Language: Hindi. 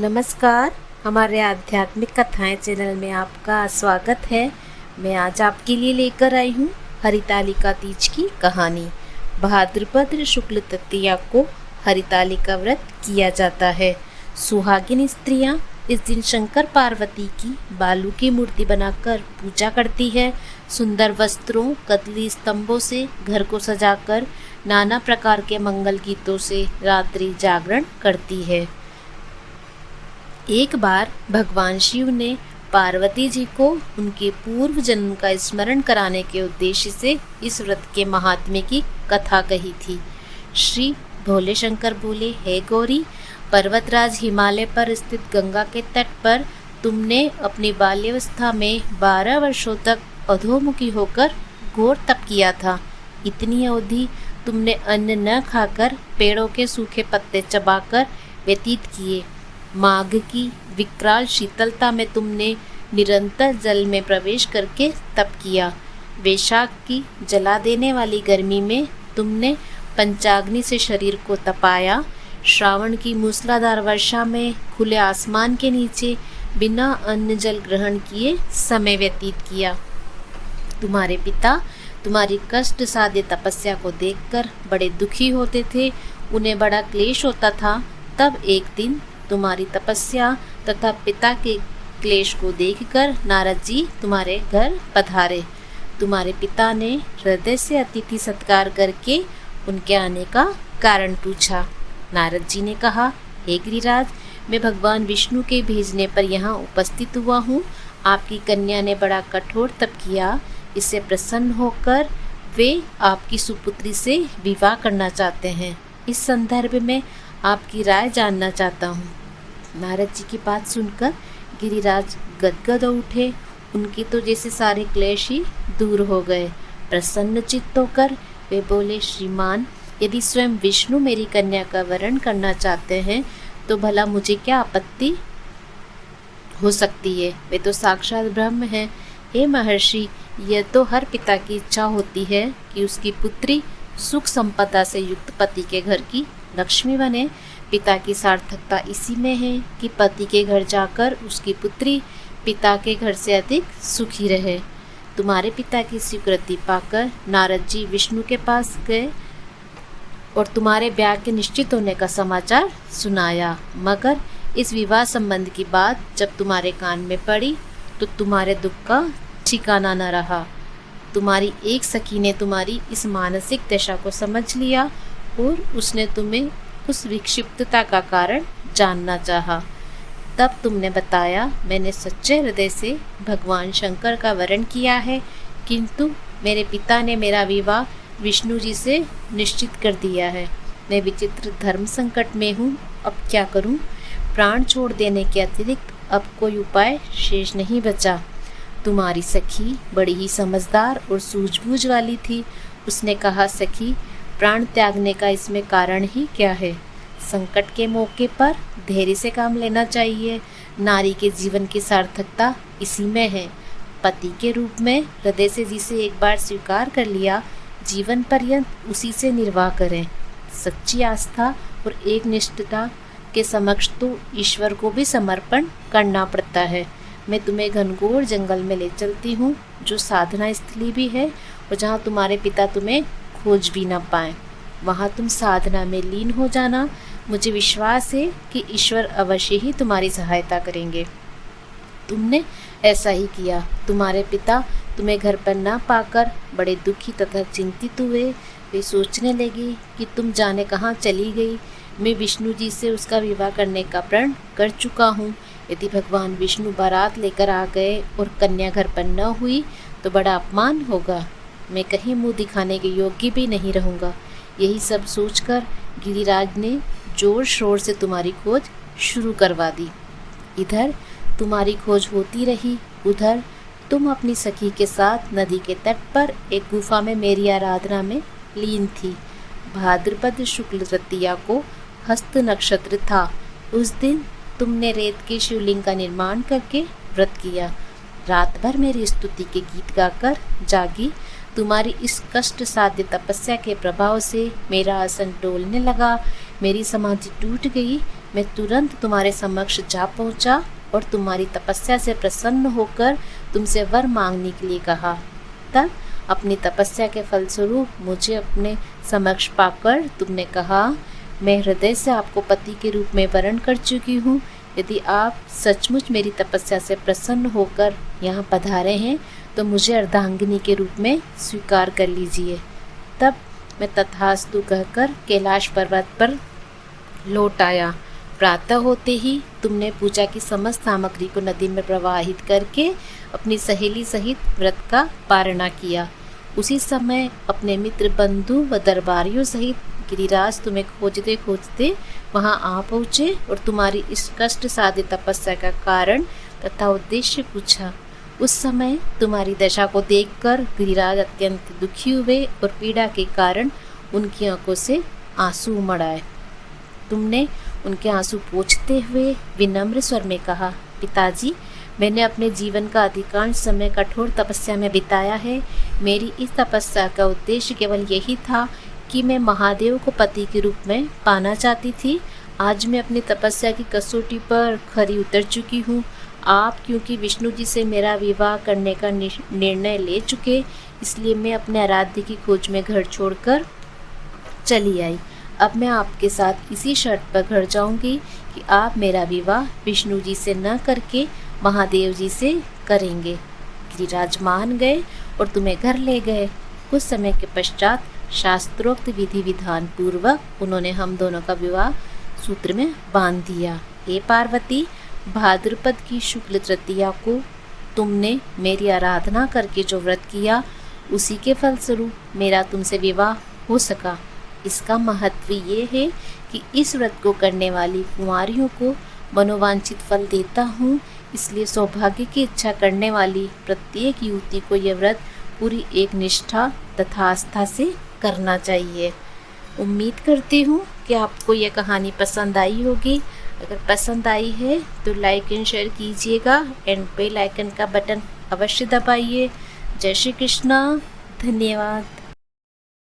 नमस्कार। हमारे आध्यात्मिक कथाएं चैनल में आपका स्वागत है। मैं आज आपके लिए लेकर आई हूँ हरितालिका तीज की कहानी। भाद्रपद शुक्ल तृतीया को हरितालिका व्रत किया जाता है। सुहागिन स्त्रियाँ इस दिन शंकर पार्वती की बालू की मूर्ति बनाकर पूजा करती है। सुंदर वस्त्रों, कदली स्तंभों से घर को सजाकर नाना प्रकार के मंगल गीतों से रात्रि जागरण करती है। एक बार भगवान शिव ने पार्वती जी को उनके पूर्व जन्म का स्मरण कराने के उद्देश्य से इस व्रत के महात्म्य की कथा कही थी। श्री भोले शंकर बोले, हे गौरी, पर्वतराज हिमालय पर स्थित गंगा के तट पर तुमने अपनी बाल्यावस्था में 12 वर्षों तक अधोमुखी होकर घोर तप किया था। इतनी अवधि तुमने अन्न न खाकर पेड़ों के सूखे पत्ते चबाकर व्यतीत किए। माघ की विकराल शीतलता में तुमने निरंतर जल में प्रवेश करके तप किया। वैशाख की जला देने वाली गर्मी में तुमने पंचाग्नि से शरीर को तपाया। श्रावण की मूसलाधार वर्षा में खुले आसमान के नीचे बिना अन्न जल ग्रहण किए समय व्यतीत किया। तुम्हारे पिता तुम्हारी कष्ट साध्य तपस्या को देखकर बड़े दुखी होते थे, उन्हें बड़ा क्लेश होता था। तब एक दिन तुम्हारी तपस्या तथा पिता के क्लेश को देखकर नारद जी तुम्हारे घर पधारे। तुम्हारे पिता ने हृदय से अतिथि सत्कार करके उनके आने का कारण पूछा। नारद जी ने कहा, हे गिरिराज, मैं भगवान विष्णु के भेजने पर यहाँ उपस्थित हुआ हूँ। आपकी कन्या ने बड़ा कठोर तप किया। इससे प्रसन्न होकर वे आपकी सुपुत्री से विवाह करना चाहते हैं। इस संदर्भ में आपकी राय जानना चाहता हूँ। नारद जी की बात सुनकर गिरिराज गदगद उठे। उनकी तो जैसे सारे क्लेश ही दूर हो गए। प्रसन्न चित्त होकर वे बोले, श्रीमान, यदि स्वयं विष्णु मेरी कन्या का वरण करना चाहते हैं तो भला मुझे क्या आपत्ति हो सकती है। वे तो साक्षात ब्रह्म हैं। हे महर्षि, यह तो हर पिता की इच्छा होती है कि उसकी पुत्री सुख संपदा से युक्त पति के घर की लक्ष्मी बने। पिता की सार्थकता इसी में है कि पति के घर जाकर उसकी पुत्री पिता के घर से अधिक सुखी रहे। तुम्हारे पिता की स्वीकृति पाकर नारद जी विष्णु के पास गए और तुम्हारे ब्याह के निश्चित होने का समाचार सुनाया। मगर इस विवाह संबंध की बात जब तुम्हारे कान में पड़ी तो तुम्हारे दुख का ठिकाना न रहा। तुम्हारी एक सखी ने तुम्हारी इस मानसिक दशा को समझ लिया और उसने तुम्हें उस विक्षिप्तता का कारण जानना चाहा। तब तुमने बताया, मैंने सच्चे हृदय से भगवान शंकर का वरण किया है, किंतु मेरे पिता ने मेरा विवाह विष्णु जी से निश्चित कर दिया है। मैं विचित्र धर्म संकट में हूँ, अब क्या करूँ। प्राण छोड़ देने के अतिरिक्त अब कोई उपाय शेष नहीं बचा। तुम्हारी सखी बड़ी ही समझदार और सूझबूझ वाली थी। उसने कहा, सखी, प्राण त्यागने का इसमें कारण ही क्या है। संकट के मौके पर धैर्य से काम लेना चाहिए। नारी के जीवन की सार्थकता इसी में है। पति के रूप में हृदय से जिसे एक बार स्वीकार कर लिया, जीवन पर्यंत उसी से निर्वाह करें। सच्ची आस्था और एक निष्ठता के समक्ष तो ईश्वर को भी समर्पण करना पड़ता है। मैं तुम्हें घनघोर जंगल में ले चलती हूँ, जो साधना स्थली भी है और जहाँ तुम्हारे पिता तुम्हें खोज भी न पाए। वहाँ तुम साधना में लीन हो जाना। मुझे विश्वास है कि ईश्वर अवश्य ही तुम्हारी सहायता करेंगे। तुमने ऐसा ही किया। तुम्हारे पिता तुम्हें घर पर न पाकर बड़े दुखी तथा चिंतित हुए। वे सोचने लगे कि तुम जाने कहाँ चली गई। मैं विष्णु जी से उसका विवाह करने का प्रण कर चुका हूँ। यदि भगवान विष्णु बारात लेकर आ गए और कन्या घर पर न हुई तो बड़ा अपमान होगा। मैं कहीं मुंह दिखाने के योग्य भी नहीं रहूँगा। यही सब सोचकर गिरिराज ने जोर शोर से तुम्हारी खोज शुरू करवा दी। इधर तुम्हारी खोज होती रही, उधर तुम अपनी सखी के साथ नदी के तट पर एक गुफा में मेरी आराधना में लीन थी। भाद्रपद शुक्ल तृतीया को हस्त नक्षत्र था। उस दिन तुमने रेत के शिवलिंग का निर्माण करके व्रत किया। रात भर मेरी स्तुति के गीत गाकर जागी। तुम्हारी इस कष्ट साध्य तपस्या के प्रभाव से मेरा आसन डोलने लगा। मेरी समाधि टूट गई। मैं तुरंत तुम्हारे समक्ष जा पहुंचा और तुम्हारी तपस्या से प्रसन्न होकर तुमसे वर मांगने के लिए कहा। तब अपनी तपस्या के फलस्वरूप मुझे अपने समक्ष पाकर तुमने कहा, मैं हृदय से आपको पति के रूप में वरण कर चुकी हूँ। यदि आप सचमुच मेरी तपस्या से प्रसन्न होकर यहाँ पधारे हैं तो मुझे अर्धांगिनी के रूप में स्वीकार कर लीजिए। तब मैं तथास्तु कहकर कैलाश पर्वत पर लौट आया। प्रातः होते ही तुमने पूजा की समस्त सामग्री को नदी में प्रवाहित करके अपनी सहेली सहित व्रत का पारणा किया। उसी समय अपने मित्र बंधु व दरबारियों सहित गिरिराज तुम्हें खोजते खोजते वहां आ पहुँचे और तुम्हारी इस कष्ट साध्य तपस्या का कारण तथा उद्देश्य पूछा। उस समय तुम्हारी दशा को देखकर गिरिराज अत्यंत दुखी हुए और पीड़ा के कारण उनकी आंखों से आंसू उमड़ आए। तुमने उनके आंसू पोंछते हुए विनम्र स्वर में कहा, पिताजी, मैंने अपने जीवन का अधिकांश समय कठोर तपस्या में बिताया है। मेरी इस तपस्या का उद्देश्य केवल यही था कि मैं महादेव को पति के रूप में पाना चाहती थी। आज मैं अपनी तपस्या की कसौटी पर खरी उतर चुकी हूँ। आप क्योंकि विष्णु जी से मेरा विवाह करने का निर्णय ले चुके, इसलिए मैं अपने आराध्य की खोज में घर छोड़कर चली आई। अब मैं आपके साथ इसी शर्त पर घर जाऊंगी कि आप मेरा विवाह विष्णु जी से न करके महादेव जी से करेंगे। गिरिराज मान गए और तुम्हें घर ले गए। कुछ समय के पश्चात शास्त्रोक्त विधि विधान पूर्वक उन्होंने हम दोनों का विवाह सूत्र में बांध दिया। हे पार्वती, भाद्रपद की शुक्ल तृतीया को तुमने मेरी आराधना करके जो व्रत किया, उसी के फलस्वरूप मेरा तुमसे विवाह हो सका। इसका महत्व ये है कि इस व्रत को करने वाली कुंवारियों को मनोवांछित फल देता हूँ। इसलिए सौभाग्य की इच्छा करने वाली प्रत्येक युवती को यह व्रत पूरी एक निष्ठा तथा आस्था से करना चाहिए। उम्मीद करती हूँ कि आपको यह कहानी पसंद आई होगी। अगर पसंद आई है तो लाइक एंड शेयर कीजिएगा एंड बेल आइकन का बटन अवश्य दबाइए। जय श्री कृष्णा। धन्यवाद।